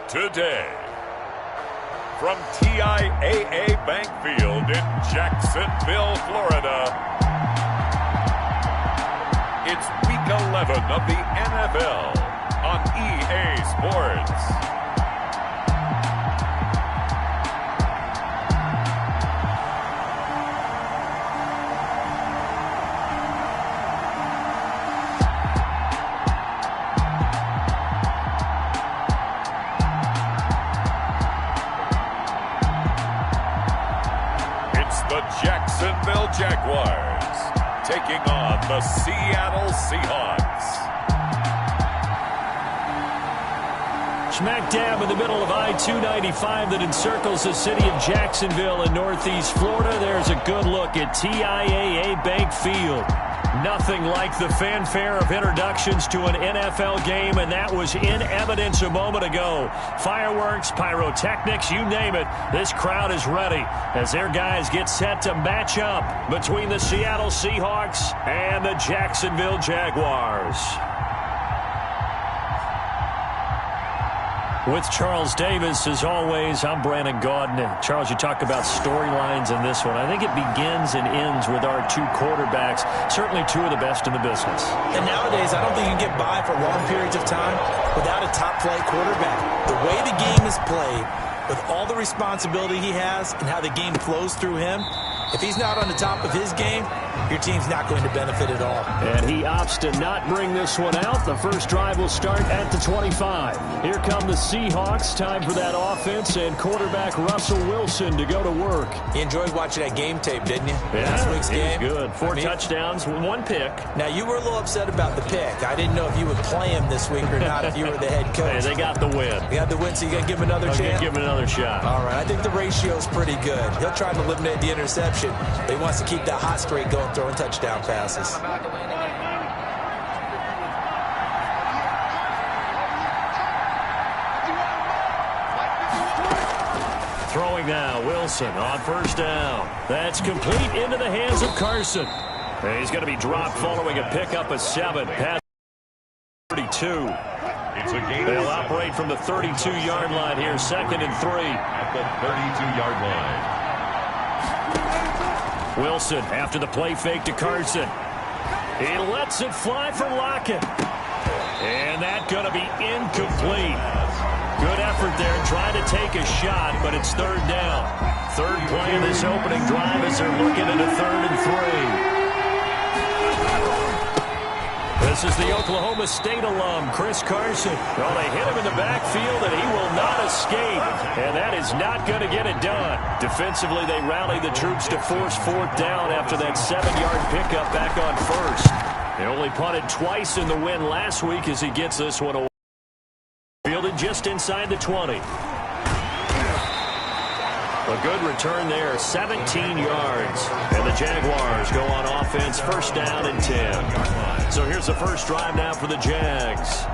today. From TIAA Bank Field in Jacksonville, Florida, it's Week 11 of the NFL on EA Sports. The Jacksonville Jaguars taking on the Seattle Seahawks. Smack dab in the middle of I-295 that encircles the city of Jacksonville in northeast Florida. There's a good look at TIAA Bank Field. Nothing like the fanfare of introductions to an NFL game, and that was in evidence a moment ago. Fireworks, pyrotechnics, you name it. This crowd is ready as their guys get set to match up between the Seattle Seahawks and the Jacksonville Jaguars. With Charles Davis, as always, I'm Brandon Gaudin. Charles, you talk about storylines in this one. I think it begins and ends with our two quarterbacks, certainly two of the best in the business. And nowadays, I don't think you can get by for long periods of time without a top-flight quarterback. The way the game is played, with all the responsibility he has and how the game flows through him, if he's not on the top of his game, your team's not going to benefit at all. And he opts to not bring this one out. The first drive will start at the 25. Here come the Seahawks. Time for that offense and quarterback Russell Wilson to go to work. You enjoyed watching that game tape, didn't you? Yeah, last week's game. Good. Four touchdowns, one pick. Now, you were a little upset about the pick. I didn't know if you would play him this week or not if you were the head coach. Hey, they got the win. You got the win, so you got to give him another chance? Give him another shot. All right. I think the ratio's pretty good. He'll try to eliminate the interception, but he wants to keep that hot streak going, throwing touchdown passes. Throwing now, Wilson on first down. That's complete into the hands of Carson. And he's going to be dropped following a pickup of 7. Pass 32. They'll operate from the 32-yard line here, 2nd and 3. At the 32-yard line. Wilson after the play fake to Carson. He lets it fly for Lockett. And that's going to be incomplete. Good effort there trying to take a shot, but it's 3rd down. Third play of this opening drive as they're looking at a 3rd and 3. This is the Oklahoma State alum, Chris Carson. Well, they hit him in the backfield, and he will not escape. And that is not going to get it done. Defensively, they rally the troops to force 4th down after that 7-yard pickup back on first. They only punted twice in the win last week as he gets this one away. Fielded just inside the 20. A good return there, 17 yards. And the Jaguars go on offense, 1st down and 10. So here's the first drive now for the Jags.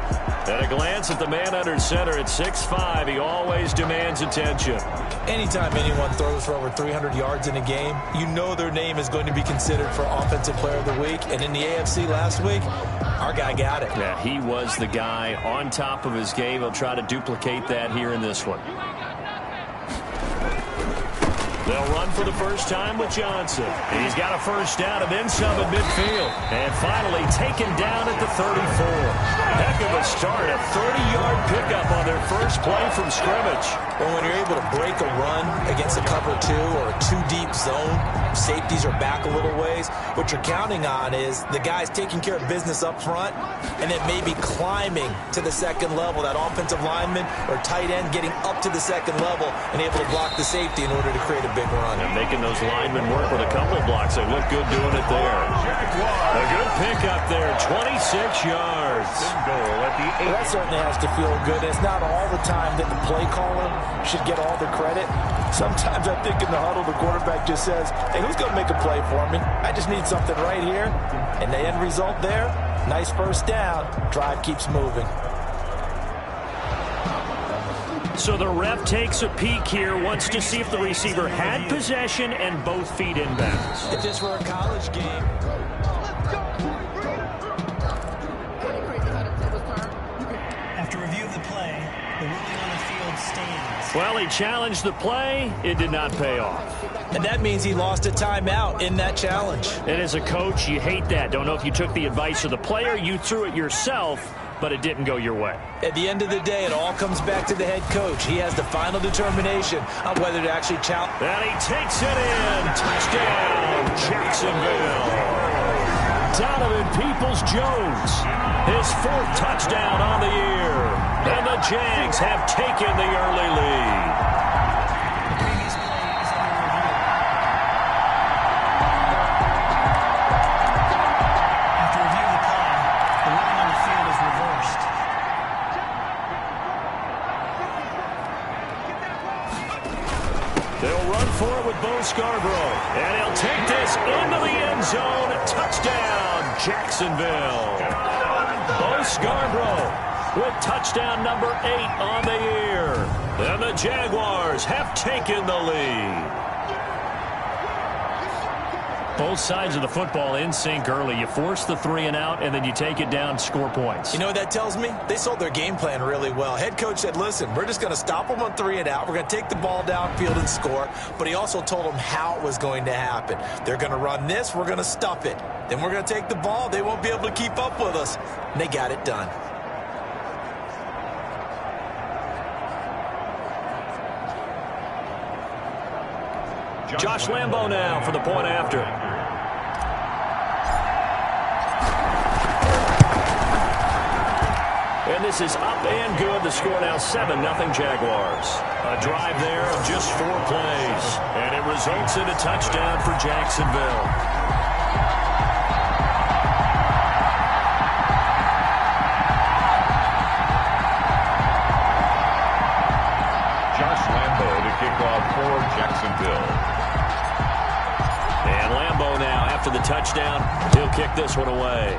At a glance at the man under center at 6'5", he always demands attention. Anytime anyone throws for over 300 yards in a game, you know their name is going to be considered for Offensive Player of the Week. And in the AFC last week, our guy got it. Yeah, he was the guy on top of his game. He'll try to duplicate that here in this one. They'll run for the first time with Johnson. He's got a first down and then some at midfield. And finally taken down at the 34. Heck of a start. A 30-yard pickup on their first play from scrimmage. Well, when you're able to break a run against a cover 2 or a 2-deep zone, safeties are back a little ways. What you're counting on is the guys taking care of business up front and then maybe climbing to the 2nd level. That offensive lineman or tight end getting up to the 2nd level and able to block the safety in order to create a big run. And making those linemen work with a couple of blocks. They look good doing it there. A good pickup there, 26 yards. Well, that certainly has to feel good. It's not all the time that the play caller should get all the credit. Sometimes I think in the huddle, the quarterback just says, hey, who's going to make a play for me? I just need something right here. And the end result there, nice first down. Drive keeps moving. So the ref takes a peek here, wants to see if the receiver had possession and both feet inbounds. If this were a college game. After review of the play, The ruling on the field stands. Well, he challenged the play. It did not pay off. And that means he lost a timeout in that challenge. And as a coach, you hate that. Don't know if you took the advice of the player, you threw it yourself, but it didn't go your way. At the end of the day, it all comes back to the head coach. He has the final determination on whether to actually challenge. And he takes it in. Touchdown, Jacksonville. Donovan Peoples-Jones, his 4th touchdown on the year. And the Jags have taken the early lead. The previous play is under review. After review of the play, the ruling on the field is reversed. They'll run for it with Bo Scarborough. And he'll take this into the end zone. Touchdown, Jacksonville. Bo Scarborough with touchdown number 8 on the year. And the Jaguars have taken the lead. Both sides of the football in sync early. You force the 3 and out, and then you take it down, score points. You know what that tells me? They sold their game plan really well. Head coach said, listen, we're just going to stop them on 3 and out. We're going to take the ball downfield and score. But he also told them how it was going to happen. They're going to run this. We're going to stuff it. Then we're going to take the ball. They won't be able to keep up with us. And they got it done. Josh Lambo now for the point after. And this is up and good. The score now 7-0 Jaguars. A drive there of just 4 plays. And it results in a touchdown for Jacksonville. Josh Lambo to kick off for Jacksonville. And Lambo now, after the touchdown, he'll kick this one away.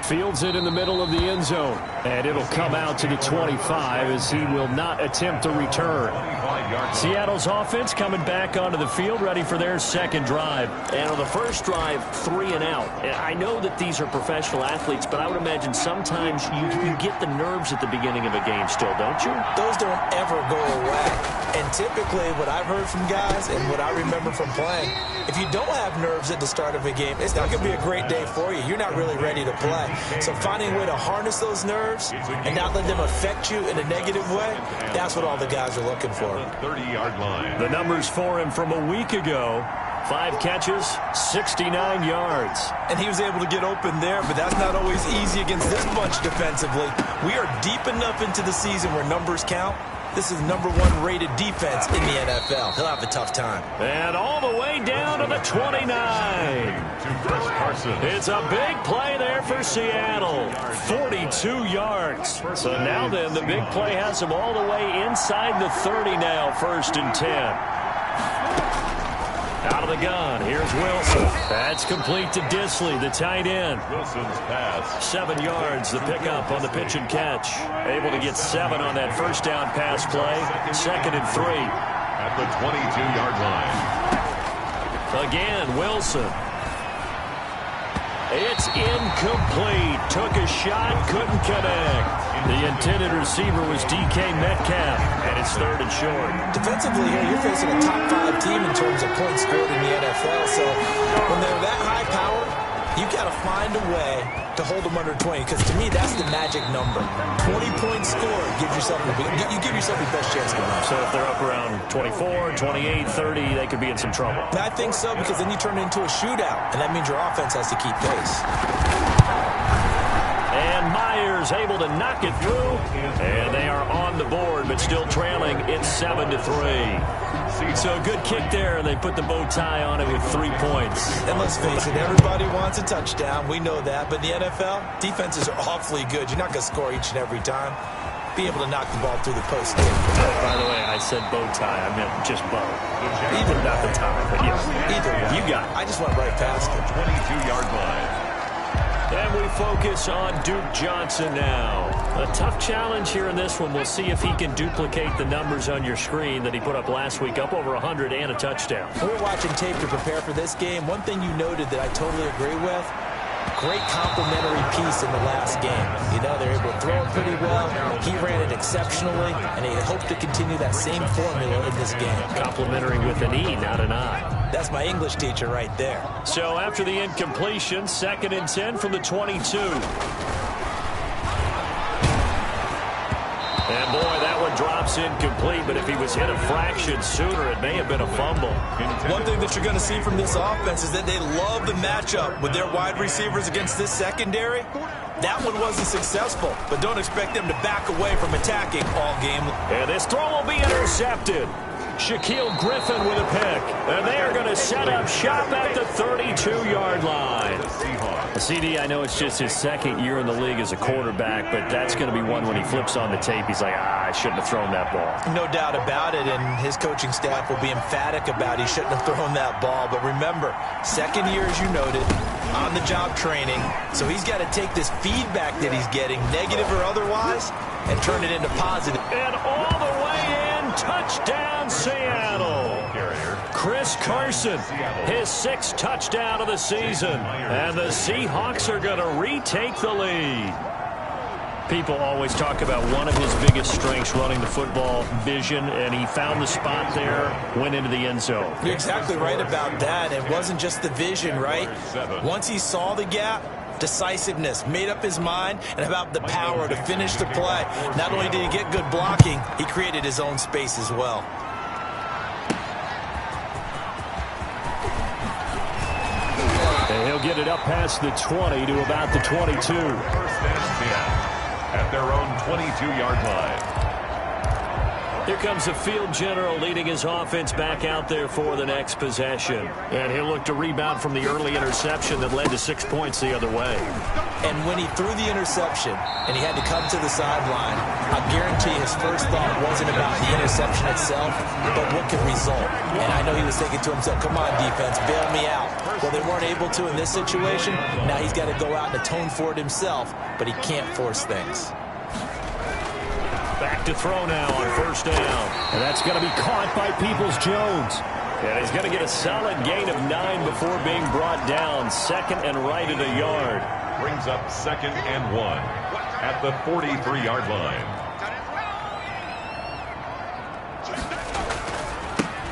Fields it in the middle of the end zone. And it'll come out to the 25 as he will not attempt to return. Seattle's offense coming back onto the field, ready for their second drive. And on the first drive, 3 and out. And I know that these are professional athletes, but I would imagine sometimes you get the nerves at the beginning of a game still, don't you? Those don't ever go away. And typically what I've heard from guys and what I remember from playing, if you don't have nerves at the start of a game, it's not going to be a great day for you. You're not really ready to play. So finding a way to harness those nerves and not let them affect you in a negative way, that's what all the guys are looking for. 30-yard line. The numbers for him from a week ago: 5 catches, 69 yards. And he was able to get open there, but that's not always easy against this bunch defensively. We are deep enough into the season where numbers count. This is number 1 rated defense in the NFL. He'll have a tough time. And all the way down to the 29. It's a big play there for Seattle. 42 yards. So now then, the big play has him all the way inside the 30 now, 1st and 10. Out of the gun, here's Wilson. That's complete to Disley, the tight end. Wilson's pass. 7 yards, the pickup on the pitch and catch. Able to get 7 on that first down pass play. 2nd and 3. At the 22-yard line. Again, Wilson. It's incomplete. Took a shot, couldn't connect. The intended receiver was DK Metcalf, and it's 3rd and short. Defensively here, you're facing a top 5 team in terms of points scored in the NFL. So when they're that high powered, you got to find a way to hold them under 20, because to me, that's the magic number. 20 points scored, you give yourself your best chance to win. So if they're up around 24, 28, 30, they could be in some trouble. And I think so, because then you turn it into a shootout, and that means your offense has to keep pace. And Myers able to knock it through. And they are on the board, but still trailing. It's 7-3. So a good kick there, and they put the bow tie on it with 3 points. And let's face it, everybody wants a touchdown. We know that. But in the NFL, defenses are awfully good. You're not going to score each and every time. Be able to knock the ball through the post. By the way, I said bow tie. I meant just bow. Either not the tie, but yes. Either way. You got it. I just went right past it. 22-yard line. And we focus on Duke Johnson now. A tough challenge here in this one. We'll see if he can duplicate the numbers on your screen that he put up last week, up over 100 and a touchdown. We're watching tape to prepare for this game. One thing you noted that I totally agree with, Great complimentary piece in the last game. You know, they're able to throw it pretty well. He ran it exceptionally, and they hope to continue that same formula in this game. Complimentary with an E, not an I. That's my English teacher right there. So after the incompletion, 2nd and 10 from the 22. And boy, that one drops incomplete, but if he was hit a fraction sooner, it may have been a fumble. One thing that you're going to see from this offense is that they love the matchup with their wide receivers against this secondary. That one wasn't successful, but don't expect them to back away from attacking all game. And this throw will be intercepted. Shaquille Griffin with a pick. And they are going to set up shop at the 32-yard line. CD, I know it's just his 2nd year in the league as a quarterback, but that's going to be one when he flips on the tape. He's like, I shouldn't have thrown that ball. No doubt about it, and his coaching staff will be emphatic about he shouldn't have thrown that ball. But remember, 2nd year, as you noted, on-the-job training. So he's got to take this feedback that he's getting, negative or otherwise, and turn it into positive. And all the way in, touchdown Seattle. Chris Carson, his 6th touchdown of the season. And the Seahawks are going to retake the lead. People always talk about one of his biggest strengths, running the football, vision, and he found the spot there, went into the end zone. You're exactly right about that. It wasn't just the vision, right? Once he saw the gap, decisiveness, made up his mind, and about the power to finish the play. Not only did he get good blocking, he created his own space as well. And he'll get it up past the 20 to about the 22. 1st and 10 at their own 22-yard line. Here comes the field general leading his offense back out there for the next possession. And he'll look to rebound from the early interception that led to 6 points the other way. And when he threw the interception and he had to come to the sideline, I guarantee his first thought wasn't about the interception itself, but what could result. And I know he was thinking to himself, come on, defense, bail me out. Well, they weren't able to in this situation. Now he's got to go out and atone for it himself, but he can't force things. Back to throw now on 1st down. And that's going to be caught by Peoples-Jones. And he's going to get a solid gain of 9 before being brought down. 2nd and right at a yard. Brings up 2nd and 1 at the 43-yard line.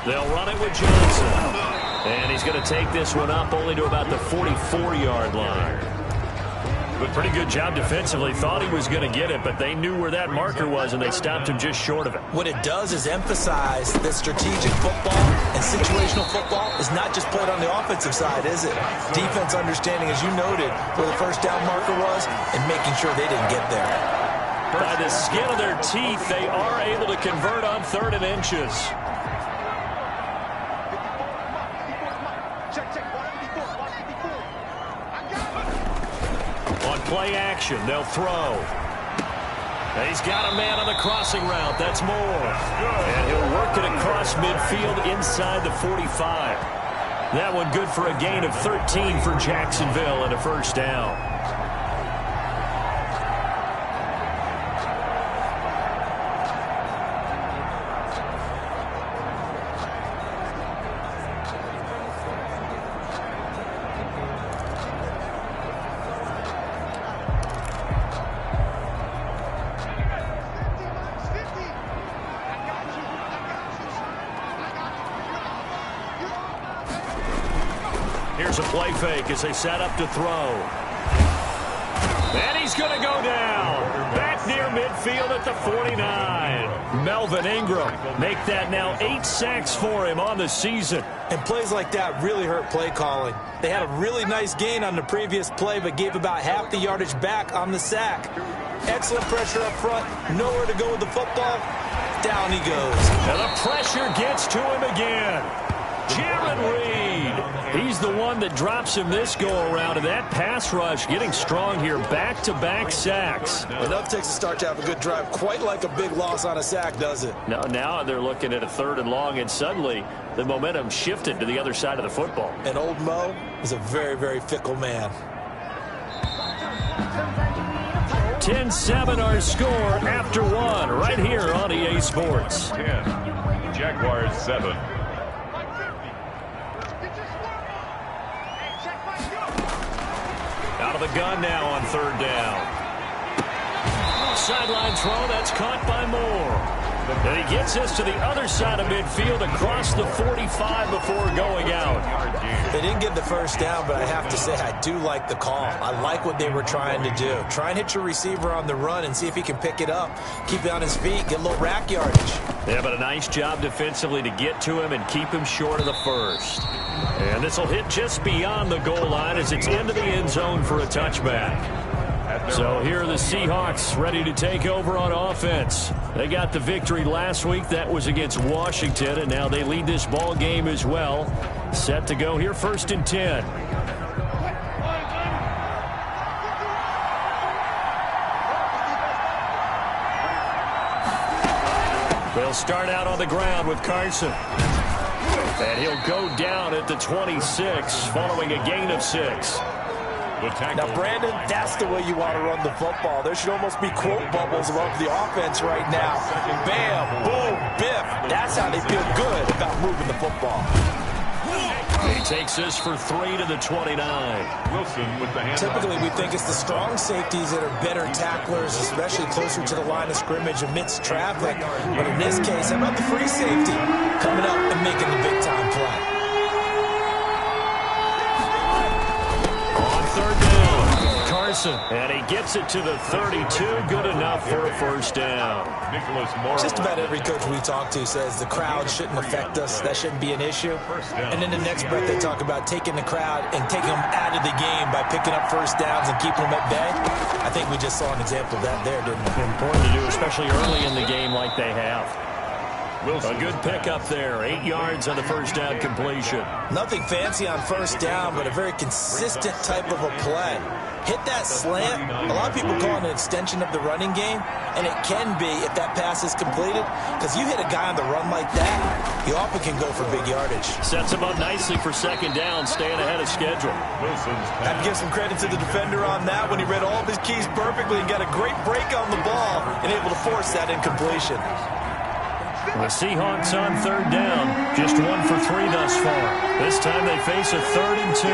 They'll run it with Johnson. And he's going to take this one up only to about the 44-yard line. But pretty good job defensively. Thought he was going to get it, but they knew where that marker was, and they stopped him just short of it. What it does is emphasize that strategic football and situational football is not just played on the offensive side, is it? Defense understanding, as you noted, where the 1st down marker was and making sure they didn't get there. By the skin of their teeth, they are able to convert on 3rd and inches. Play action. They'll throw. And he's got a man on the crossing route. That's Moore. And he'll work it across midfield inside the 45. That one good for a gain of 13 for Jacksonville and a 1st down. Here's a play fake as they set up to throw. And he's going to go down. Back near midfield at the 49. Melvin Ingram make that now 8 sacks for him on the season. And plays like that really hurt play calling. They had a really nice gain on the previous play, but gave about half the yardage back on the sack. Excellent pressure up front. Nowhere to go with the football. Down he goes. And the pressure gets to him again. Jaron Reed, he's the one that drops him this go-around, and that pass rush getting strong here, back-to-back sacks. Enough takes a start to have a good drive, quite like a big loss on a sack, does it? Now they're looking at a 3rd and long, and suddenly the momentum shifted to the other side of the football. And old Mo is a very, very fickle man. 10-7 our score after 1 right here on EA Sports. 10, Jaguars 7. the gun now on third down. Sideline throw, that's caught by Moore. And he gets this to the other side of midfield across the 45 before going out. They didn't get the first down, but I have to say I do like the call. I like what they were trying to do. Try and hit your receiver on the run and see if he can pick it up, keep it on his feet, get a little rack yardage. Yeah, but a nice job defensively to get to him and keep him short of the first. And this will hit just beyond the goal line as it's into the end zone for a touchback. So here are the Seahawks ready to take over on offense. They got the victory last week. That was against Washington, and now they lead this ball game as well. Set to go here, 1st and 10. They'll start out on the ground with Carson. And he'll go down at the 26 following a gain of 6. Now, Brandon, that's the way you want to run the football. There should almost be quote bubbles above the offense right now. Bam, boom, biff. That's how they feel good about moving the football. He takes this for 3 to the 29. Wilson with the hand. Typically, we think it's the strong safeties that are better tacklers, especially closer to the line of scrimmage amidst traffic. But in this case, how about the free safety coming up and making the big-time play? Third down, Carson, and he gets it to the 32, good enough for a first down. Just about every coach we talk to says the crowd shouldn't affect us, that shouldn't be an issue. And then the next breath they talk about taking the crowd and taking them out of the game by picking up first downs and keeping them at bay. I think we just saw an example of that there, didn't we? Important to do, especially early in the game like they have. A good pickup there. 8 yards on the first down completion. Nothing fancy on first down, but a very consistent type of a play. Hit that slant. A lot of people call it an extension of the running game, and it can be if that pass is completed, because you hit a guy on the run like that, you often can go for big yardage. Sets him up nicely for second down, staying ahead of schedule. I'd give some credit to the defender on that when he read all of his keys perfectly and got a great break on the ball and able to force that incompletion. The Seahawks on third down, just 1 for 3 thus far. This time they face a 3rd and 2.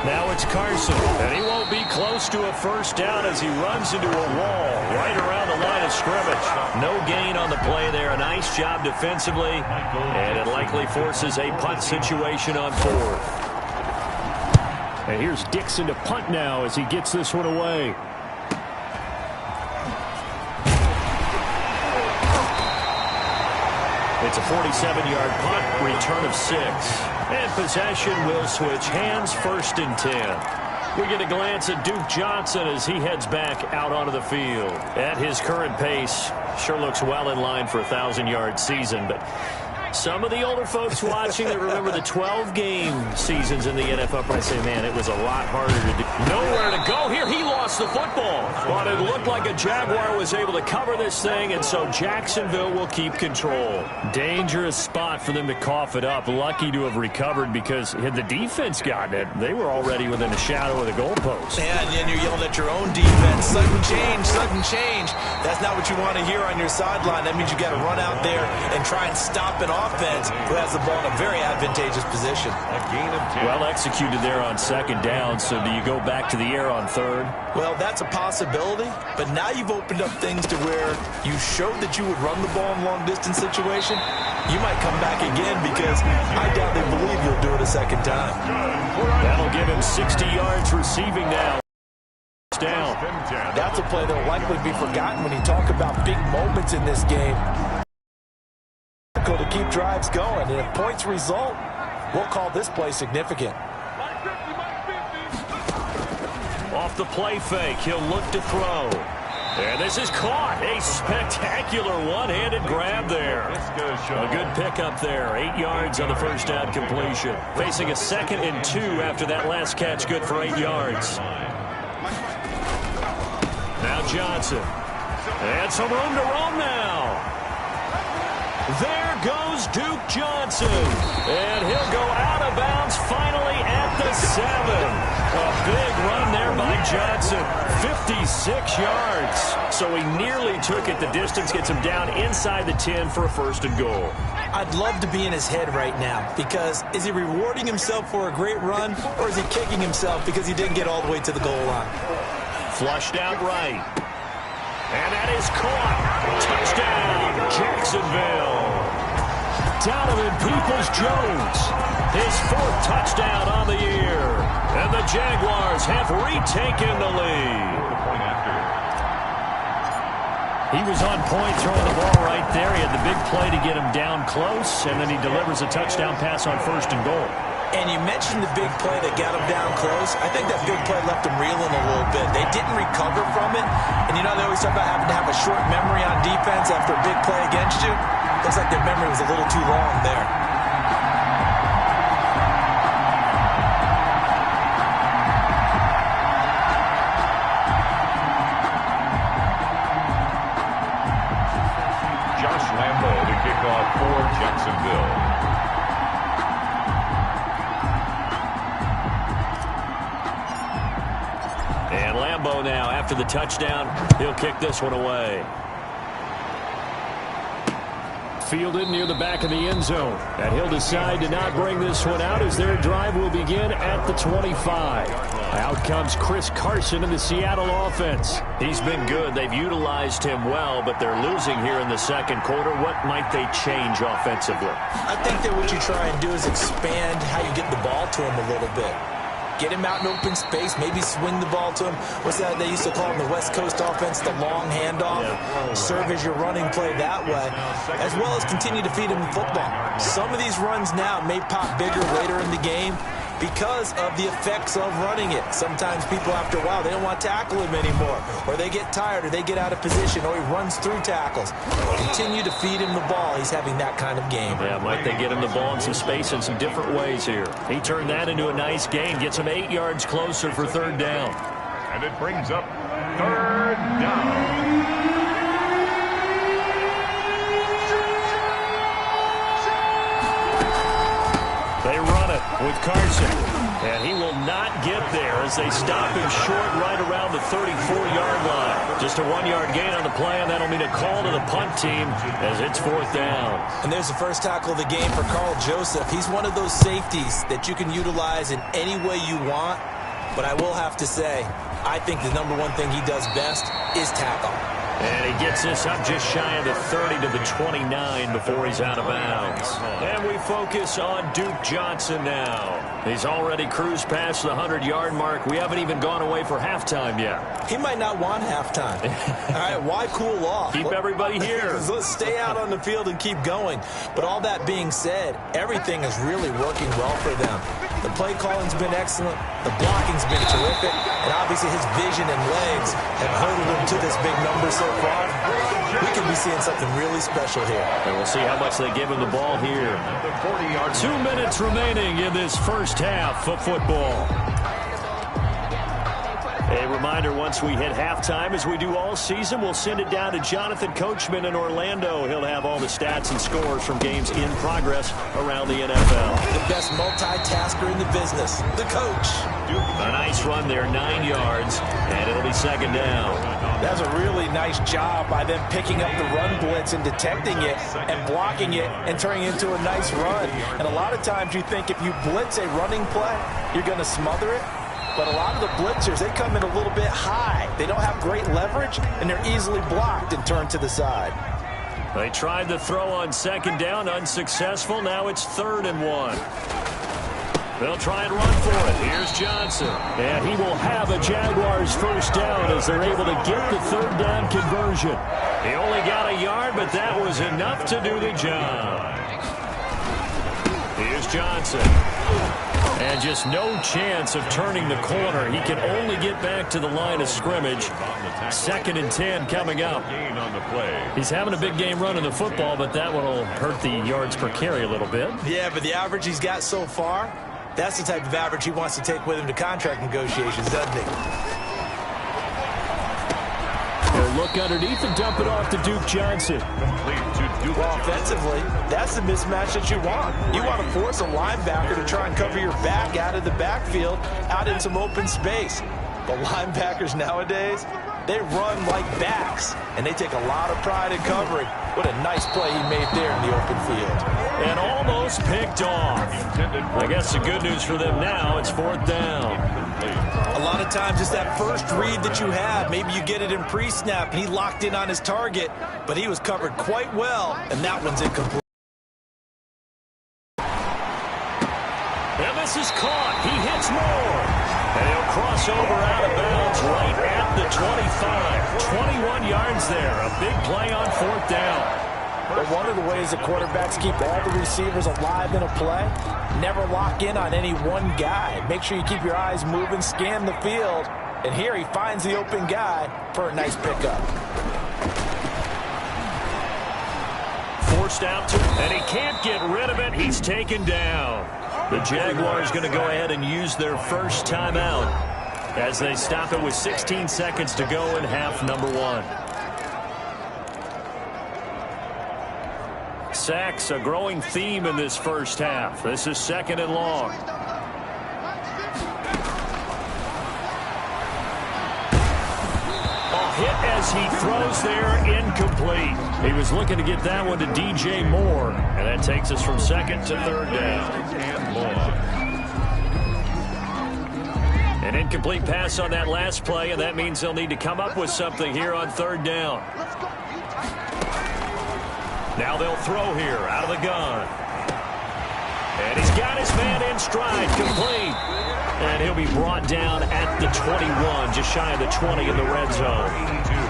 Now it's Carson, and he won't be close to a first down as he runs into a wall right around the line of scrimmage. No gain on the play there. A nice job defensively, and it likely forces a punt situation on 4th. And here's Dixon to punt now as he gets this one away. It's a 47-yard punt, return of 6. And possession will switch hands, 1st and 10. We get a glance at Duke Johnson as he heads back out onto the field. At his current pace, sure looks well in line for a 1,000-yard season, but some of the older folks watching that remember the 12-game seasons in the NFL probably say, man, it was a lot harder to do. Nowhere to go here. He lost the football. But it looked like a Jaguar was able to cover this thing, and so Jacksonville will keep control. Dangerous spot for them to cough it up. Lucky to have recovered because had the defense gotten it, they were already within a shadow of the goalpost. Yeah, and then you're yelling at your own defense. Sudden change, sudden change. That's not what you want to hear on your sideline. That means you got to run out there and try and stop an offense who has the ball in a very advantageous position. Well executed there on second down, so do you go back to the air on third? Well, that's a possibility, but now you've opened up things to where you showed that you would run the ball in long-distance situation. You might come back again because I doubt they believe you'll do it a second time. That'll give him 60 yards receiving now. Down. That's a play that will likely be forgotten when you talk about big moments in this game. To keep drives going, and if points result, we'll call this play significant. Off the play fake, he'll look to throw. And this is caught. A spectacular one-handed grab there. A good pickup there. 8 yards on the first down completion. Facing a 2nd and 2 after that last catch, good for 8 yards. Now Johnson. And some room to roam now. There goes Duke Johnson. And he'll go out of bounds finally at the 7. A big run there by Johnson, 56 yards. So he nearly took it the distance, gets him down inside the 10 for a 1st and goal. I'd love to be in his head right now, because is he rewarding himself for a great run, or is he kicking himself because he didn't get all the way to the goal line? Flushed out right. And that is caught. Touchdown, Jacksonville. Donovan Peoples-Jones, his 4th touchdown on the year. And the Jaguars have retaken the lead. He was on point throwing the ball right there. He had the big play to get him down close, and then he delivers a touchdown pass on 1st and goal. And you mentioned the big play that got him down close. I think that big play left him reeling a little bit. They didn't recover from it. And you know, they always talk about having to have a short memory on defense after a big play against you. Looks like their memory was a little too long there. Josh Lambo to kick off for Jacksonville. And Lambo now, after the touchdown, he'll kick this one away. Fielded near the back of the end zone. And he'll decide to not bring this one out as their drive will begin at the 25. Out comes Chris Carson in the Seattle offense. He's been good. They've utilized him well, but they're losing here in the 2nd quarter. What might they change offensively? I think that what you try and do is expand how you get the ball to him a little bit. Get him out in open space, maybe swing the ball to him. What's that they used to call in the West Coast offense, the long handoff? Serve as your running play that way, as well as continue to feed him the football. Some of these runs now may pop bigger later in the game because of the effects of running it. Sometimes people, after a while, they don't want to tackle him anymore, or they get tired, or they get out of position, or he runs through tackles. Continue to feed him the ball. He's having that kind of game. Yeah, might they get him the ball in some space in some different ways here. He turned that into a nice gain, gets him 8 yards closer for 3rd down. And it brings up 3rd down. They run it with Carson, and he will not get there as they stop him short right around the 34-yard line. Just a 1-yard gain on the play, and that'll mean a call to the punt team as it's 4th down. And there's the first tackle of the game for Carl Joseph. He's one of those safeties that you can utilize in any way you want, but I will have to say, I think the #1 thing he does best is tackle. And he gets this up just shy of the 30 to the 29 before he's out of bounds. And we focus on Duke Johnson now. He's already cruised past the 100-yard mark. We haven't even gone away for halftime yet. He might not want halftime. All right, why cool off? Keep everybody here. Let's stay out on the field and keep going. But all that being said, everything is really working well for them. The play calling's been excellent. The blocking's been terrific. And obviously his vision and legs have hurdled him to this big number so far. We could be seeing something really special here. And we'll see how much they give him the ball here. 2 minutes remaining in this first half of football. A reminder, once we hit halftime, as we do all season, we'll send it down to Jonathan Coachman in Orlando. He'll have all the stats and scores from games in progress around the NFL. The best multitasker in the business, the coach. A nice run there, 9 yards, and it'll be 2nd down. That's a really nice job by them picking up the run blitz and detecting it and blocking it and turning it into a nice run. And a lot of times you think if you blitz a running play, you're going to smother it. But a lot of the blitzers, they come in a little bit high. They don't have great leverage, and they're easily blocked and turned to the side. They tried the throw on 2nd down, unsuccessful. Now it's 3rd and 1. They'll try and run for it. Here's Johnson. And he will have a Jaguars 1st down as they're able to get the 3rd down conversion. He only got a yard, but that was enough to do the job. Here's Johnson. And just no chance of turning the corner. He can only get back to the line of scrimmage. 2nd and 10 coming up. He's having a big game running the football, but that one will hurt the yards per carry a little bit. Yeah, but the average he's got so far, that's the type of average he wants to take with him to contract negotiations, doesn't he? He'll look underneath and dump it off to Duke Johnson. Well, offensively, that's the mismatch that you want. You want to force a linebacker to try and cover your back out of the backfield, out in some open space. The linebackers nowadays, they run like backs, and they take a lot of pride in covering. What a nice play he made there in the open field. And almost picked off. I guess the good news for them now, it's 4th down. A lot of times it's that first read that you have. Maybe you get it in pre-snap, and he locked in on his target, but he was covered quite well, and that one's incomplete. And this is caught. He hits more. And he'll cross over out of bounds right at the 25. 21 yards there. A big play on 4th down. But one of the ways that quarterbacks keep all the receivers alive in a play, never lock in on any one guy. Make sure you keep your eyes moving, scan the field. And here he finds the open guy for a nice pickup. Forced out to, and he can't get rid of it. He's taken down. The Jaguars going to go ahead and use their first timeout as they stop it with 16 seconds to go in half number 1. Sacks, a growing theme in this first half. This is 2nd and long. A hit as he throws there, incomplete. He was looking to get that one to DJ Moore, and that takes us from 2nd to 3rd down. An incomplete pass on that last play, and that means they'll need to come up with something here on 3rd down. Now they'll throw here out of the gun. And he's got his man in stride, complete. And he'll be brought down at the 21, just shy of the 20 in the red zone.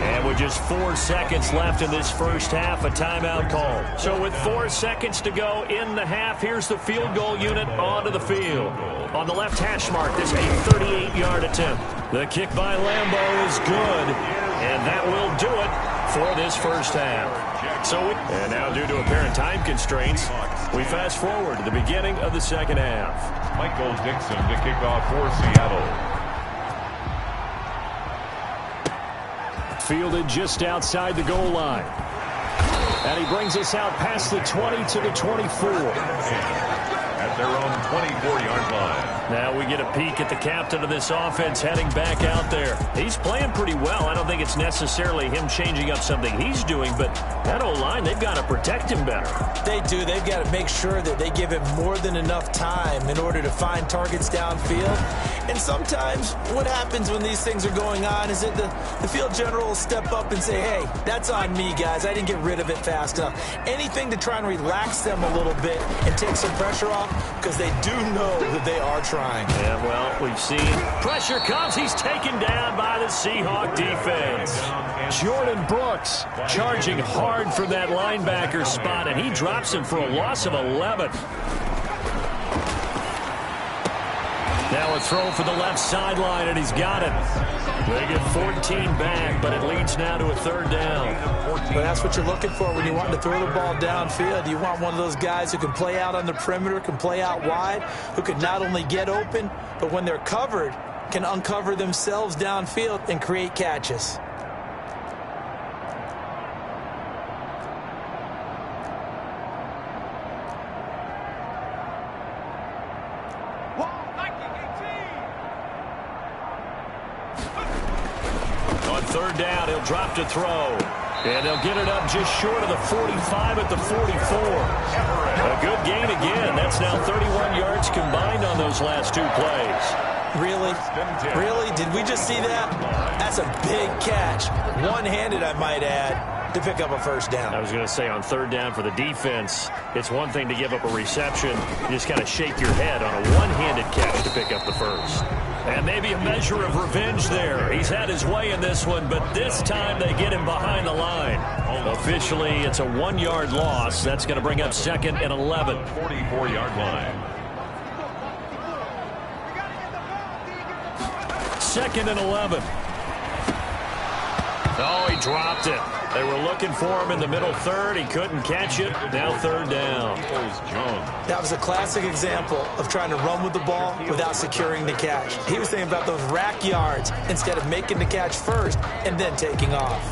And with just 4 seconds left in this first half, a timeout call. So with 4 seconds to go in the half, here's the field goal unit onto the field. On the left hash mark, this a 38-yard attempt. The kick by Lambeau is good, and that will do it for this first half. And now, due to apparent time constraints, we fast forward to the beginning of the second half. Michael Dixon to kick off for Seattle. Fielded just outside the goal line. And he brings us out past the 20 to the 24. At their own 24-yard line. Now we get a peek at the captain of this offense heading back out there. He's playing pretty well. I don't think it's necessarily him changing up something he's doing, but that O-line, they've got to protect him better. They do. They've got to make sure that they give him more than enough time in order to find targets downfield. And sometimes what happens when these things are going on is that the field general will step up and say, hey, that's on me, guys. I didn't get rid of it fast enough. Anything to try and relax them a little bit and take some pressure off, because they do know that they are trying. Yeah, well, we've seen pressure comes. He's taken down by the Seahawk defense. Jordan Brooks charging hard from that linebacker spot, and he drops him for a loss of 11. Now a throw for the left sideline, and he's got it. They get 14 back, but it leads now to a 3rd down. Well, that's what you're looking for when you want to throw the ball downfield. You want one of those guys who can play out on the perimeter, can play out wide, who can not only get open, but when they're covered, can uncover themselves downfield and create catches. On 3rd down, he'll drop to throw. And they'll get it up just short of the 45 at the 44. A good gain again. That's now 31 yards combined on those last 2 plays. Really? Really? Did we just see that? That's a big catch. One-handed, I might add, to pick up a 1st down. I was going to say, on 3rd down for the defense, it's one thing to give up a reception. You just kind of shake your head on a one-handed catch to pick up the 1st. And maybe a measure of revenge there. He's had his way in this one, but this time they get him behind the line. Officially, it's a 1-yard loss. That's going to bring up 2nd and 11. 44-yard line. 2nd and 11. Oh, he dropped it. They were looking for him in the middle 3rd. He couldn't catch it. Now 3rd down. That was a classic example of trying to run with the ball without securing the catch. He was thinking about those rack yards instead of making the catch first and then taking off.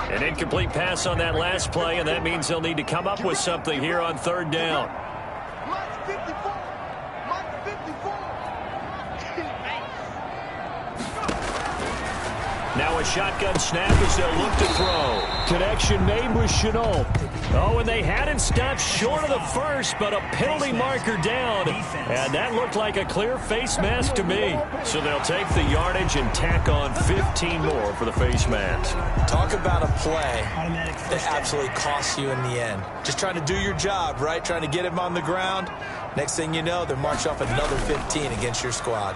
An incomplete pass on that last play, and that means they'll need to come up with something here on 3rd down. Now a shotgun snap as they'll look to throw. Connection made with Chenault. Oh, and they had him stopped short of the first, but a penalty marker down. And that looked like a clear face mask to me. So they'll take the yardage and tack on 15 more for the face mask. Talk about a play that absolutely costs you in the end. Just trying to do your job, right? Trying to get him on the ground. Next thing you know, they're marching off another 15 against your squad.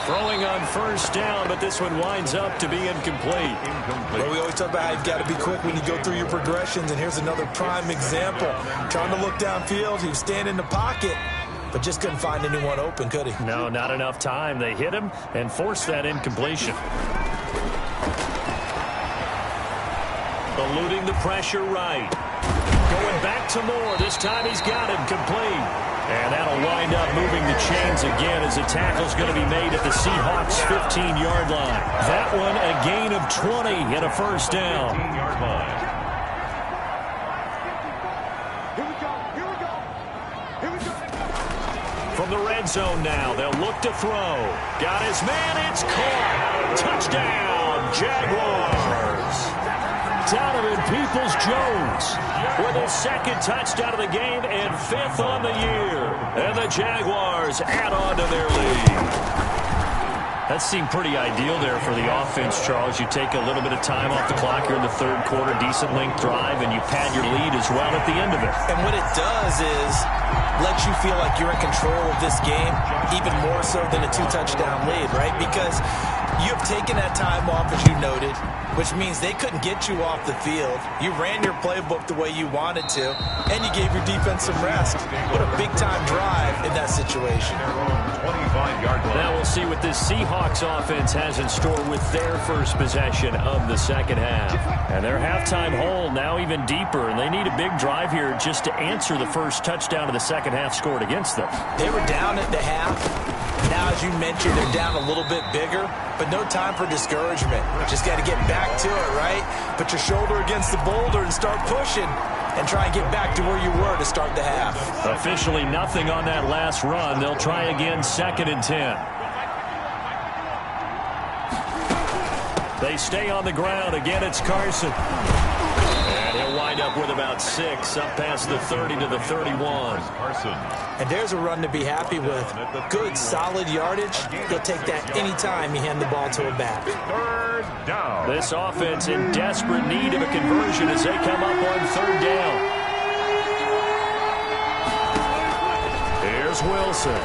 Throwing on first down, but this one winds up to be incomplete. Well, we always talk about how you've got to be quick when you go through your progressions, and here's another prime example. Trying to look downfield, he was standing in the pocket, but just couldn't find anyone open, could he? No, not enough time. They hit him and forced that incompletion. Eluding the pressure right. Going back to Moore. This time he's got him complete. And that'll wind up moving the chains again as the tackle's going to be made at the Seahawks' 15-yard line. That one a gain of 20 and a first down. From the red zone now, they'll look to throw. Got his man, it's caught. Touchdown, Jaguars. Donovan Peoples-Jones with his second touchdown of the game and 5th on the year. And the Jaguars add on to their lead. That seemed pretty ideal there for the offense, Charles. You take a little bit of time off the clock here in the third quarter, decent length drive, and you pad your lead as well at the end of it. And what it does is lets you feel like you're in control of this game, even more so than a 2-touchdown lead, right? Because you have taken that time off, as you noted, which means they couldn't get you off the field. You ran your playbook the way you wanted to, and you gave your defense some rest. What a big-time drive in that situation. Now we'll see what this Seahawks offense has in store with their first possession of the second half. And their halftime hole now even deeper, and they need a big drive here just to answer the first touchdown of the second half scored against them. They were down at the half. Now, as you mentioned, they're down a little bit bigger, but no time for discouragement. Just got to get back to it, right? Put your shoulder against the boulder and start pushing and try and get back to where you were to start the half. Officially nothing on that last run. They'll try again, 2nd and 10. They stay on the ground. Again, it's Carson. And he'll wind up with about 6, up past the 30 to the 31. And there's a run to be happy with. Good, solid yardage. He'll take that anytime you hand the ball to a back. Third down. This offense in desperate need of a conversion as they come up on 3rd down. Here's Wilson.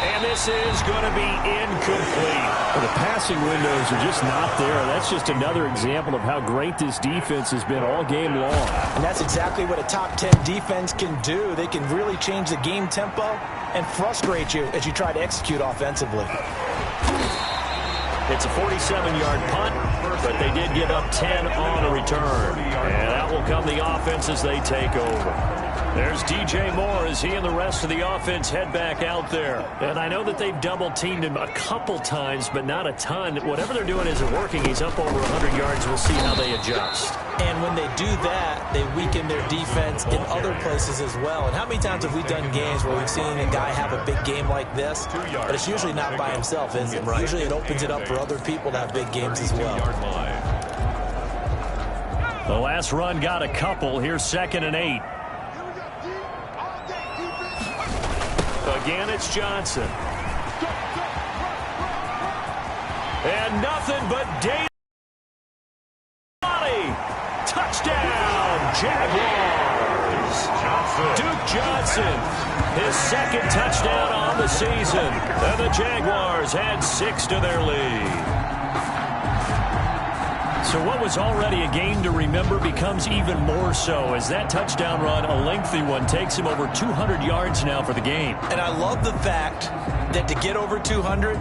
And this is going to be incomplete. Well, the passing windows are just not there. That's just another example of how great this defense has been all game long. And that's exactly what a top 10 defense can do. They can really change the game tempo and frustrate you as you try to execute offensively. It's a 47-yard punt, but they did give up 10 on a return. And that will come the offense as they take over. There's DJ Moore as he and the rest of the offense head back out there. And I know that they've double-teamed him a couple times, but not a ton. Whatever they're doing isn't working. He's up over 100 yards. We'll see how they adjust. And when they do that, they weaken their defense in other places as well. And how many times have we done games where we've seen a guy have a big game like this? But it's usually not by himself, is it? Usually it opens it up for other people to have big games as well. The last run got a couple. Here's 2nd and 8. Again, it's Johnson. And nothing but Daly. Touchdown, Jaguars. Duke Johnson, his 2nd touchdown on the season. And the Jaguars add 6 to their lead. So what was already a game to remember becomes even more so as that touchdown run, a lengthy one, takes him over 200 yards now for the game. And I love the fact that to get over 200,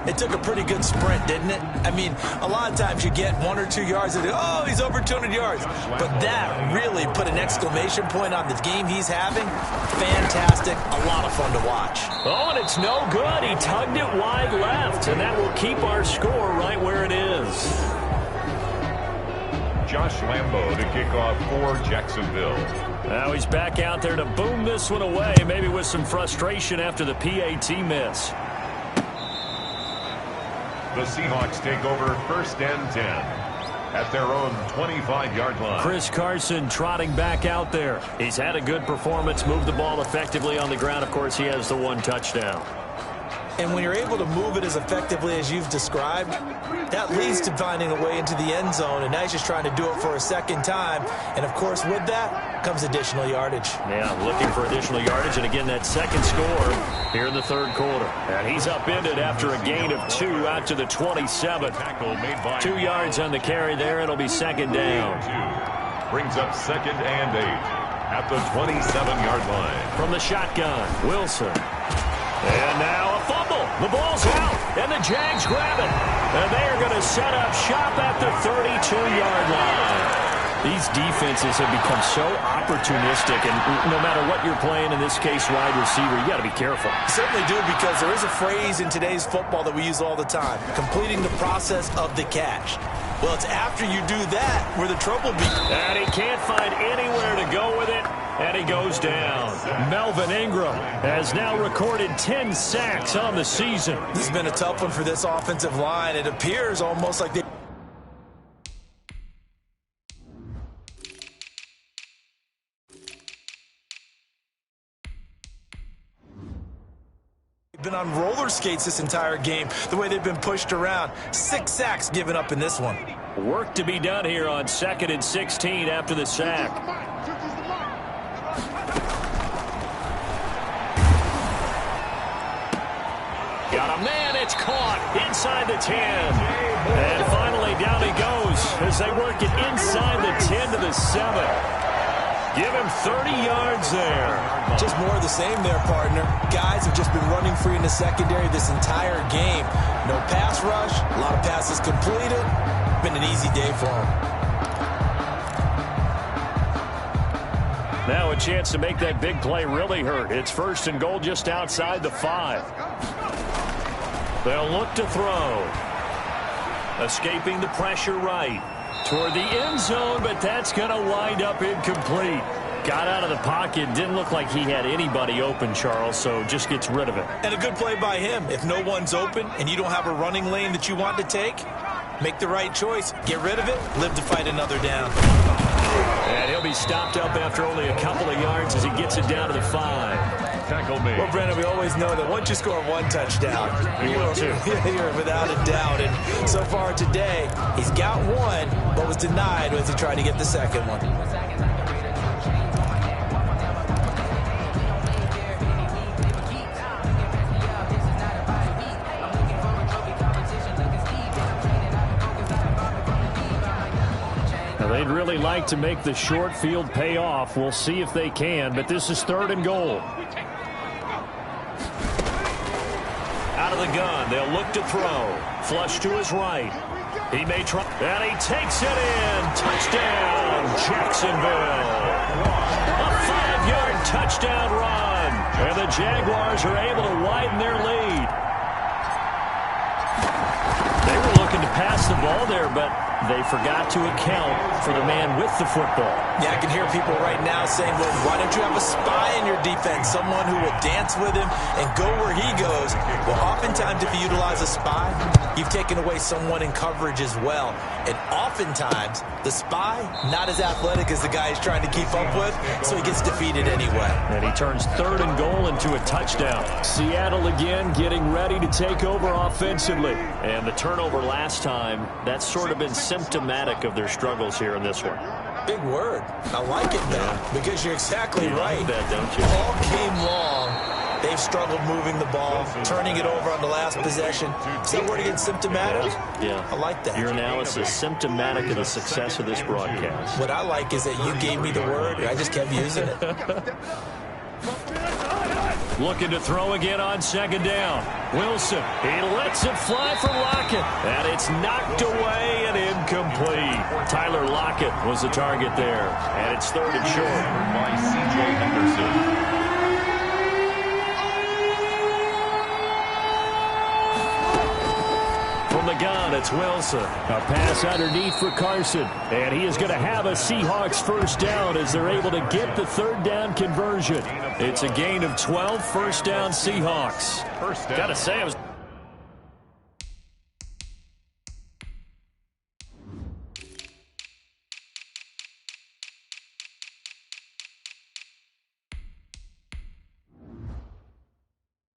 it took a pretty good sprint, didn't it? I mean, a lot of times you get 1 or 2 yards and, oh, he's over 200 yards. But that really put an exclamation point on the game he's having. Fantastic. A lot of fun to watch. Oh, and it's no good. He tugged it wide left, and that will keep our score right where it is. Josh Lambo to kick off for Jacksonville. Now he's back out there to boom this one away, maybe with some frustration after the PAT miss. The Seahawks take over 1st and 10 at their own 25-yard line. Chris Carson trotting back out there. He's had a good performance, moved the ball effectively on the ground. Of course, he has the 1 touchdown. And when you're able to move it as effectively as you've described, that leads to finding a way into the end zone, and now he's just trying to do it for a second time. And, of course, with that comes additional yardage. Yeah, looking for additional yardage, and again, that second score here in the 3rd quarter. And he's upended after a gain of 2 out to the 27. 2 yards on the carry there. It'll be 2nd down. Brings up 2nd and 8 at the 27-yard line. From the shotgun, Wilson. And now a fumble. The ball's out, and the Jags grab it. And they are going to set up shop at the 32-yard line. These defenses have become so opportunistic, and no matter what you're playing, in this case, wide receiver, you got to be careful. Certainly do, because there is a phrase in today's football that we use all the time, completing the process of the catch. Well, it's after you do that where the trouble begins. And he can't find anywhere to go with it, and he goes down. Melvin Ingram has now recorded 10 sacks on the season. This has been a tough one for this offensive line. It appears almost like they've been on roller skates this entire game, the way they've been pushed around. 6 sacks given up in this one. Work to be done here on 2nd and 16 after the sack. Got a man, it's caught inside the 10. And finally down he goes as they work it inside the 10 to the 7. Give him 30 yards there. Just more of the same there, partner. Guys have just been running free in the secondary this entire game. No pass rush, a lot of passes completed. Been an easy day for them. Now a chance to make that big play really hurt. It's 1st and goal just outside the 5. They'll look to throw. Escaping the pressure right. Toward the end zone, but that's going to wind up incomplete. Got out of the pocket. Didn't look like he had anybody open, Charles, so just gets rid of it. And a good play by him. If no one's open and you don't have a running lane that you want to take, make the right choice. Get rid of it. Live to fight another down. And he'll be stopped up after only a couple of yards as he gets it down to the 5. Tackle made. Well, Brandon, we always know that once you score 1 touchdown, you're without a doubt. And so far today, he's got 1, but was denied as he tried to get the second one. They'd really like to make the short field pay off. We'll see if they can, but this is 3rd and goal. Out of the gun, they'll look to throw. Flush to his right. He may try, and he takes it in. Touchdown, Jacksonville. A 5-yard touchdown run, and the Jaguars are able to widen their lead. They were looking to pass the ball there, but they forgot to account for the man with the football. Yeah, I can hear people right now saying, well, why don't you have a spy in your defense, someone who will dance with him and go where he goes? Well, oftentimes if you utilize a spy, you've taken away someone in coverage as well. And oftentimes, the spy, not as athletic as the guy he's trying to keep up with, so he gets defeated anyway. And he turns 3rd and goal into a touchdown. Seattle again getting ready to take over offensively. And the turnover last time, that's sort of been symptomatic of their struggles here in this one. Big word. I like it, though, because you're exactly right. Like that, don't you? All game long, they've struggled moving the ball, turning it over on the last possession. Is that word again, symptomatic? Yeah. I like that. Your analysis, symptomatic of the success of this broadcast. What I like is that you gave me the word, and I just kept using it. Looking to throw again on 2nd down. Wilson, he lets it fly for Lockett. And it's knocked away and incomplete. Tyler Lockett was the target there. And it's 3rd and short. By C.J. Henderson. From the gun, it's Wilson. A pass underneath for Carson. And he is going to have a Seahawks 1st down as they're able to get the 3rd down conversion. It's a gain of 12, 1st down Seahawks. Got to say,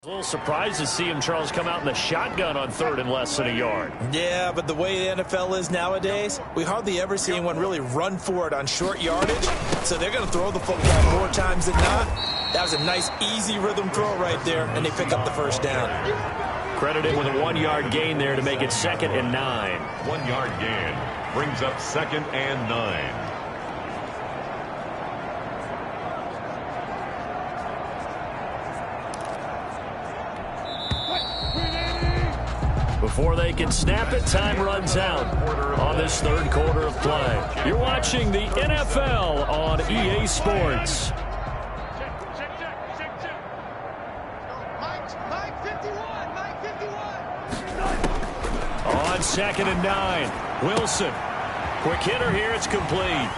A little surprised to see him, Charles, come out in the shotgun on third and less than a yard. Yeah, but the way the NFL is nowadays, we hardly ever see anyone really run for it on short yardage. So they're going to throw the football more times than not. That was a nice, easy rhythm throw right there, and they pick up the first down. Credited with a 1-yard gain there to make it 2nd and 9. 1-yard gain brings up 2nd and 9. Before they can snap it, time runs out on this third quarter of play. You're watching the NFL on EA Sports. On 2nd and 9, Wilson. Quick hitter here, it's complete.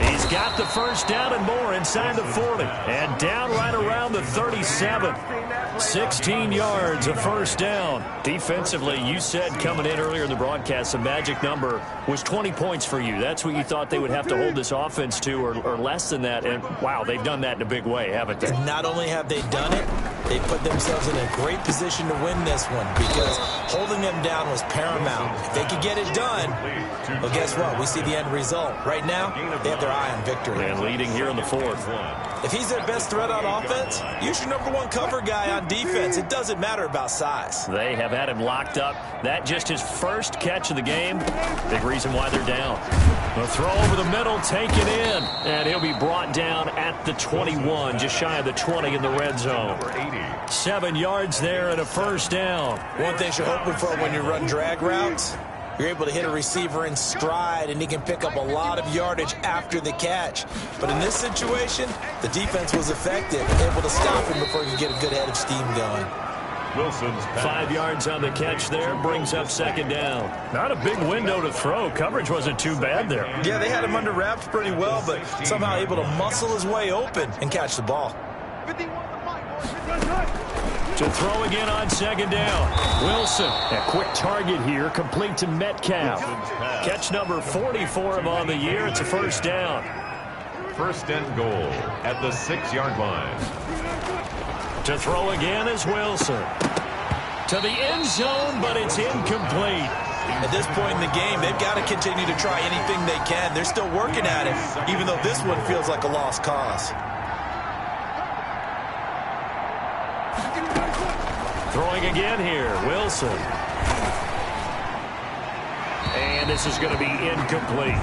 He's got the first down and more inside the 40. And down right around the 37. 16 yards, a first down. Defensively, you said coming in earlier in the broadcast, the magic number was 20 points for you. That's what you thought they would have to hold this offense to, or less than that. And, wow, they've done that in a big way, haven't they? And not only have they done it, they put themselves in a great position to win this one because holding them down was paramount. If they could get it done, well, guess what? We see the end result. Right now, they have their eye on victory. And leading here in the 4th. If he's their best threat on offense, use your #1 cover guy on defense. It doesn't matter about size. They have had him locked up. That just his first catch of the game. Big reason why they're down. The throw over the middle, taken in. And he'll be brought down at the 21, just shy of the 20 in the red zone. 7 yards there and a first down. One thing you're hoping for when you run drag routes, you're able to hit a receiver in stride, and he can pick up a lot of yardage after the catch. But in this situation, the defense was effective, able to stop him before he could get a good head of steam going. Wilson's 5 yards on the catch there, brings up 2nd down. Not a big window to throw. Coverage wasn't too bad there. Yeah, they had him under wraps pretty well, but somehow able to muscle his way open and catch the ball. To throw again on 2nd down. Wilson, a quick target here, complete to Metcalf. Catch number 40 for him on the year. It's a first down. 1st and goal at the 6-yard line. To throw again is Wilson. To the end zone, but it's incomplete. At this point in the game, they've got to continue to try anything they can. They're still working at it, even though this one feels like a lost cause. Throwing again here, Wilson. And this is going to be incomplete.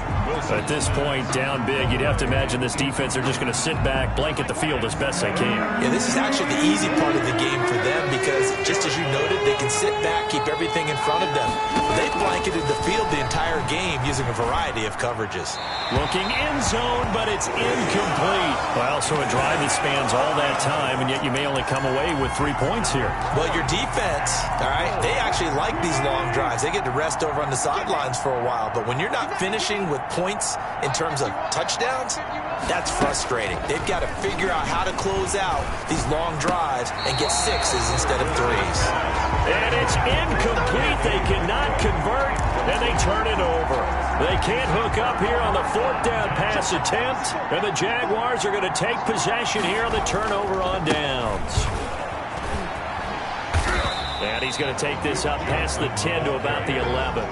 At this point, down big, you'd have to imagine this defense, they're just going to sit back, blanket the field as best they can. Yeah, this is actually the easy part of the game for them because, just as you noted, they can sit back, keep everything in front of them. They blanketed the field the entire game using a variety of coverages. Looking in zone, but it's incomplete. Well, so a drive that spans all that time, and yet you may only come away with 3 points here. Well, your defense, all right, they actually like these long drives. They get to rest over on the sidelines for a while, but when you're not finishing with points in terms of touchdowns, that's frustrating. They've got to figure out how to close out these long drives and get 6s instead of 3s. And it's incomplete. They cannot convert, and they turn it over. They can't hook up here on the 4th down pass attempt, and the Jaguars are going to take possession here on the turnover on downs. And he's going to take this up past the 10 to about the 11.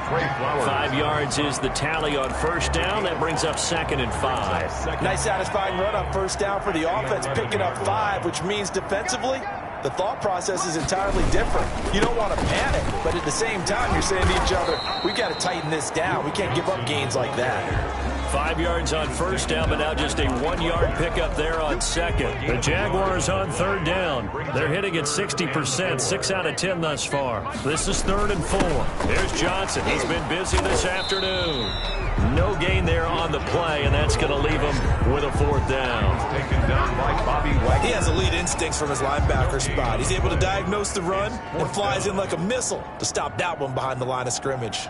5 yards is the tally on first down. That brings up 2nd and 5. Nice satisfying run on first down for the offense, picking up 5, which means defensively, the thought process is entirely different. You don't want to panic, but at the same time, you're saying to each other, we've got to tighten this down. We can't give up gains like that. 5 yards on first down, but now just a 1-yard pickup there on 2nd. The Jaguars on 3rd down. They're hitting at 60%, 6 out of 10 thus far. This is 3rd and 4. There's Johnson. He's been busy this afternoon. No gain there on the play, and that's going to leave him with a 4th down. Taken down by Bobby Wagner. He has elite instincts from his linebacker spot. He's able to diagnose the run and flies in like a missile to stop that one behind the line of scrimmage.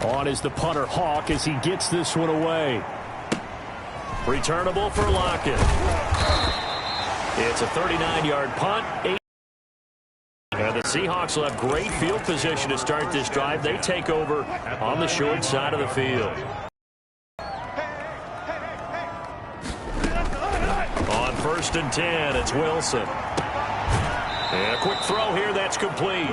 On is the punter Hawk as he gets this one away. Returnable for Lockett. It's a 39-yard punt. And the Seahawks will have great field position to start this drive. They take over on the short side of the field. first and 10. It's Wilson. And a quick throw here, that's complete.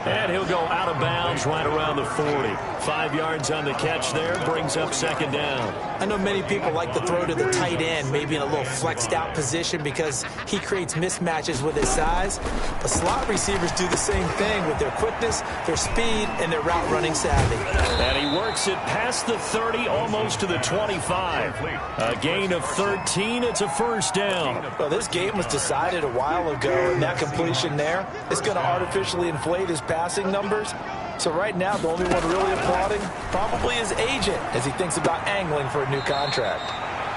And he'll go out of bounds right around the 40. 5 yards on the catch there, brings up second down. I know many people like to throw to the tight end, maybe in a little flexed out position because he creates mismatches with his size. But slot receivers do the same thing with their quickness, their speed, and their route running savvy. And he works it past the 30, almost to the 25. A gain of 13, it's a first down. Well, this game was decided a while ago, and that completion there is going to artificially inflate his passing numbers. So right now, the only one really applauding probably his agent as he thinks about angling for a new contract.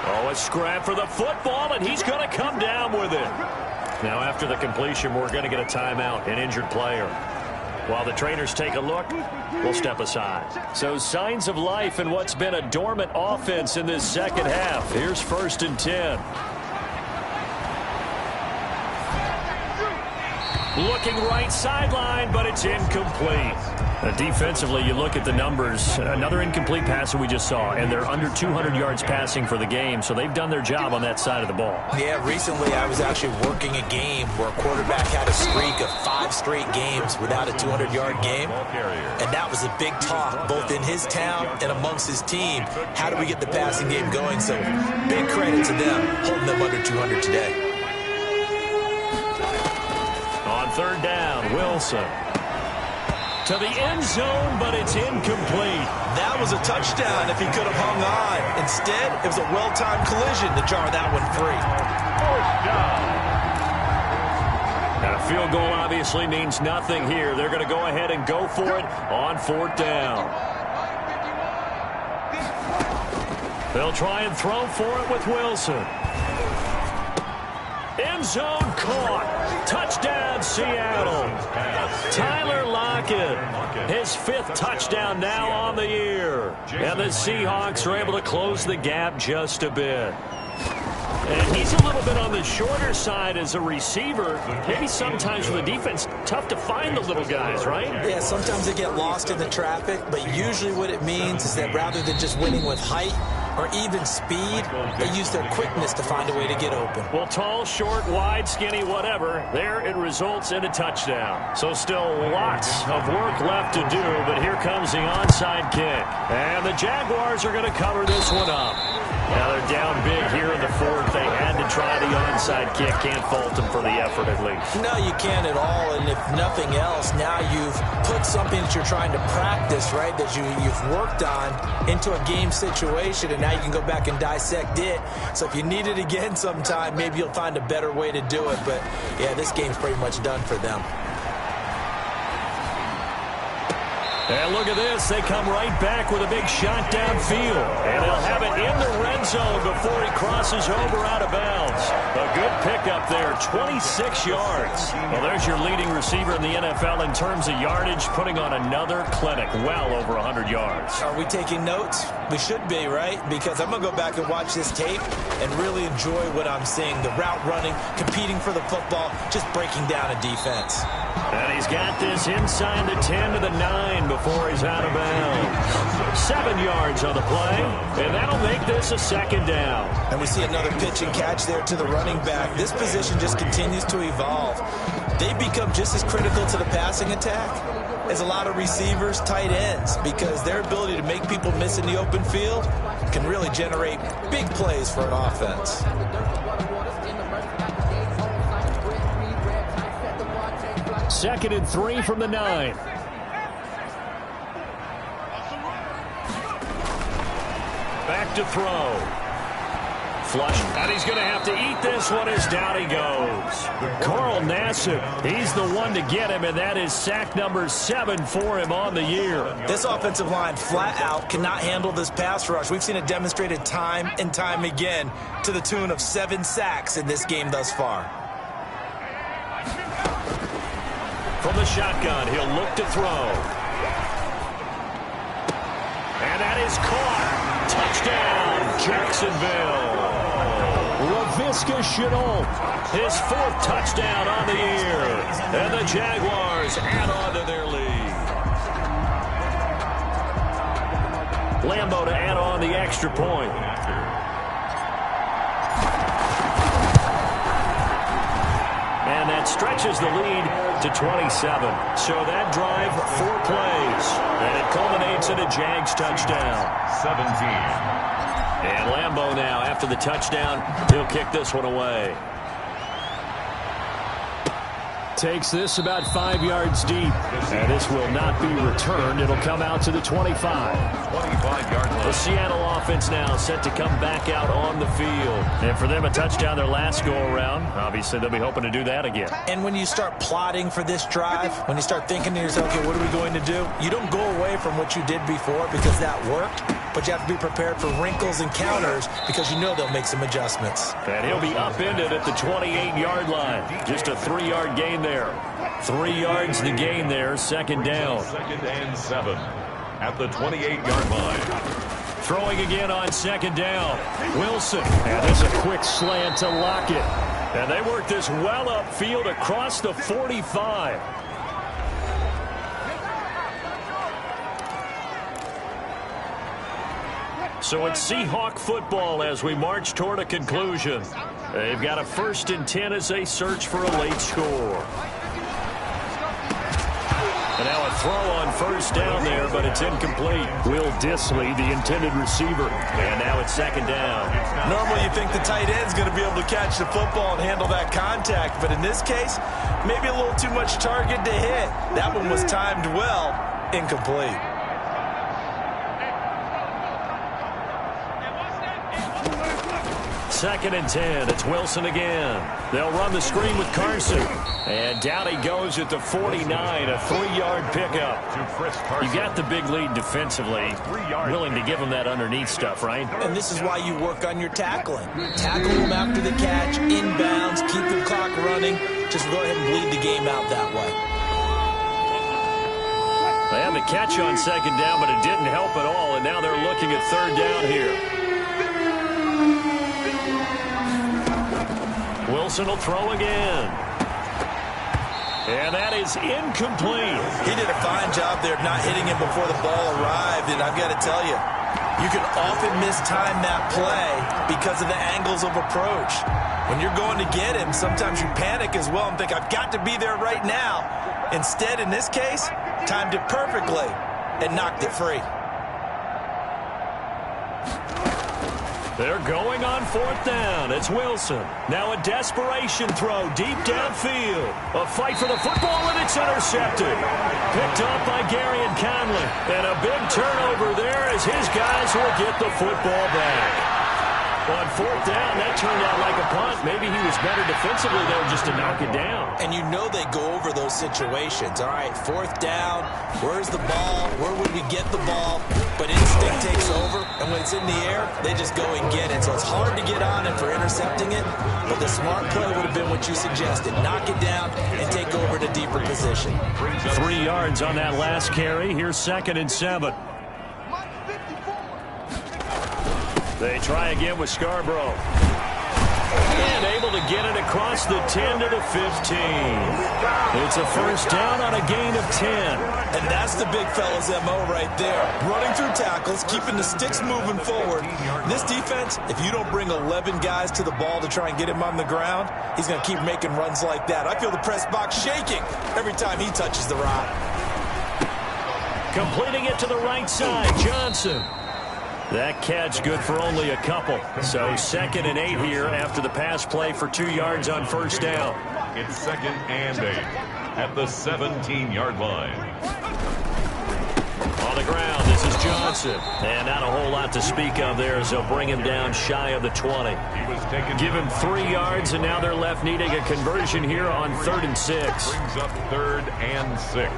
Oh, a scrap for the football, and he's going to come down with it. Now, after the completion, we're going to get a timeout, an injured player. While the trainers take a look, we'll step aside. So signs of life in what's been a dormant offense in this second half. Here's first and 10. Looking right sideline, but it's incomplete. Defensively, you look at the numbers. Another incomplete pass that we just saw, and they're under 200 yards passing for the game, so they've done their job on that side of the ball. Yeah, recently I was actually working a game where a quarterback had a streak of 5 straight games without a 200-yard game, and that was a big talk both in his town and amongst his team. How do we get the passing game going? So big credit to them holding them under 200 today. On third down, Wilson. To the end zone, but it's incomplete. That was a touchdown if he could have hung on. Instead, it was a well-timed collision to jar that one free. And a field goal obviously means nothing here. They're going to go ahead and go for it on fourth down. They'll try and throw for it with Wilson. End zone caught. Touchdown, Seattle. Tyler Lockett, his 5th touchdown now on the year. And the Seahawks are able to close the gap just a bit. And he's a little bit on the shorter side as a receiver. Maybe sometimes for the defense, tough to find the little guys, right? Yeah, sometimes they get lost in the traffic, but usually what it means is that rather than just winning with height or even speed, they use their quickness to find a way to get open. Well, tall, short, wide, skinny, whatever, there it results in a touchdown. So still lots of work left to do, but here comes the onside kick. And the Jaguars are going to cover this one up. Now they're down big here in the 4th. They had to try the onside kick. Can't fault them for the effort at least. No, you can't at all. And if nothing else, now you've put something that you're trying to practice, right, that you've worked on into a game situation, and now you can go back and dissect it. So if you need it again sometime, maybe you'll find a better way to do it. But, yeah, this game's pretty much done for them. And look at this. They come right back with a big shot downfield. And they'll have it in the red zone before he crosses over out of bounds. A good pickup there, 26 yards. Well, there's your leading receiver in the NFL in terms of yardage, putting on another clinic, well over 100 yards. Are we taking notes? We should be, right? Because I'm going to go back and watch this tape and really enjoy what I'm seeing. The route running, competing for the football, just breaking down a defense. And he's got this inside the 10 to the 9 before he's out of bounds. 7 yards on the play, and that'll make this a second down. And we see another pitch and catch there to the running back. This position just continues to evolve. They become just as critical to the passing attack as a lot of receivers, tight ends, because their ability to make people miss in the open field can really generate big plays for an offense. Second and 3 from the 9. Back to throw. Flush, and he's going to have to eat this one as down he goes. Carl Nassib, he's the one to get him, and that is sack number 7 for him on the year. This offensive line flat out cannot handle this pass rush. We've seen it demonstrated time and time again to the tune of 7 sacks in this game thus far. From the shotgun, he'll look to throw. And that is caught. Touchdown, Jacksonville. Laviska Shenault, his 4th touchdown on the year. And the Jaguars add on to their lead. Lambeau to add on the extra point. that stretches the lead to 27. So that drive, 4 plays, and it culminates in a Jags touchdown. 17. And Lambeau now, after the touchdown, he'll kick this one away. Takes this about 5 yards deep. And this will not be returned. It'll come out to the 25. 25-yard line. The Seattle offense now set to come back out on the field. And for them, a touchdown their last go-around. Obviously, they'll be hoping to do that again. And when you start plotting for this drive, when you start thinking to yourself, okay, what are we going to do? You don't go away from what you did before because that worked. But you have to be prepared for wrinkles and counters because you know they'll make some adjustments. And he'll be upended at the 28-yard line. Just a 3-yard gain there. 3 yards the gain there, second down. 2nd and 7 at the 28-yard line. Throwing again on second down. Wilson. And there's a quick slant to Lockett. And they work this well upfield across the 45. So it's Seahawk football as we march toward a conclusion. They've got a 1st and 10 as they search for a late score. And now a throw on first down there, but it's incomplete. Will Dissly, the intended receiver. And now it's second down. Normally you think the tight end's going to be able to catch the football and handle that contact, but in this case, maybe a little too much target to hit. That one was timed well, incomplete. Second and 10. It's Wilson again. They'll run the screen with Carson. And down he goes at the 49. A 3-yard pickup. You got the big lead defensively. Willing to give him that underneath stuff, right? And this is why you work on your tackling. Tackle him after the catch, inbounds, keep the clock running. Just go ahead and bleed the game out that way. They had the catch on second down, but it didn't help at all. And now they're looking at third down here. Wilson will throw again. And that is incomplete. He did a fine job there of not hitting him before the ball arrived. And I've got to tell you, you can often mistime that play because of the angles of approach. When you're going to get him, sometimes you panic as well and think, I've got to be there right now. Instead, in this case, timed it perfectly and knocked it free. They're going on fourth down. It's Wilson. Now a desperation throw deep downfield. A fight for the football, and it's intercepted. Picked up by Gary and Conley. And a big turnover there as his guys will get the football back. On fourth down, that turned out like a punt. Maybe he was better defensively there just to knock it down. And you know they go over those situations. All right, fourth down, where's the ball? Where would we get the ball? But instinct takes over, and when it's in the air, they just go and get it. So it's hard to get on him for intercepting it, but the smart play would have been what you suggested. Knock it down and take over to deeper position. 3 yards on that last carry. Here's 2nd and 7. They try again with Scarborough. And able to get it across the 10 to the 15. It's a first down on a gain of 10. And that's the big fella's MO right there. Running through tackles, keeping the sticks moving forward. This defense, if you don't bring 11 guys to the ball to try and get him on the ground, he's going to keep making runs like that. I feel the press box shaking every time he touches the rock. Completing it to the right side, Johnson. That catch good for only a couple. So 2nd and 8 here after the pass play for 2 yards on first down. It's 2nd and 8 at the 17-yard line. On the ground, this is Johnson. And not a whole lot to speak of there as they'll bring him down shy of the 20. Give him 3 yards, and now they're left needing a conversion here on 3rd and 6. Brings up 3rd and 6.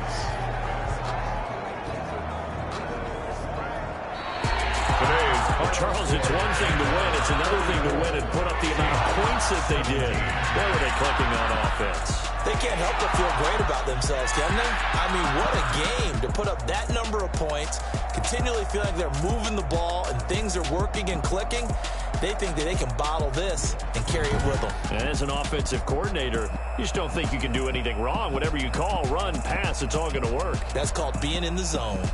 Charles, it's one thing to win. It's another thing to win and put up the amount of points that they did. Where were they clicking on offense? They can't help but feel great about themselves, can they? I mean, what a game to put up that number of points, continually feel like they're moving the ball and things are working and clicking. They think that they can bottle this and carry it with them. And as an offensive coordinator, you just don't think you can do anything wrong. Whatever you call, run, pass, it's all going to work. That's called being in the zone.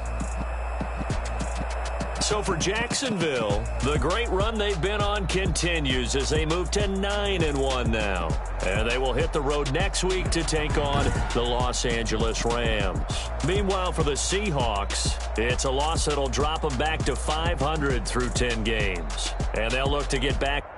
So for Jacksonville, the great run they've been on continues as they move to 9-1 now. And they will hit the road next week to take on the Los Angeles Rams. Meanwhile, for the Seahawks, it's a loss that'll drop them back to 500 through 10 games. And they'll look to get back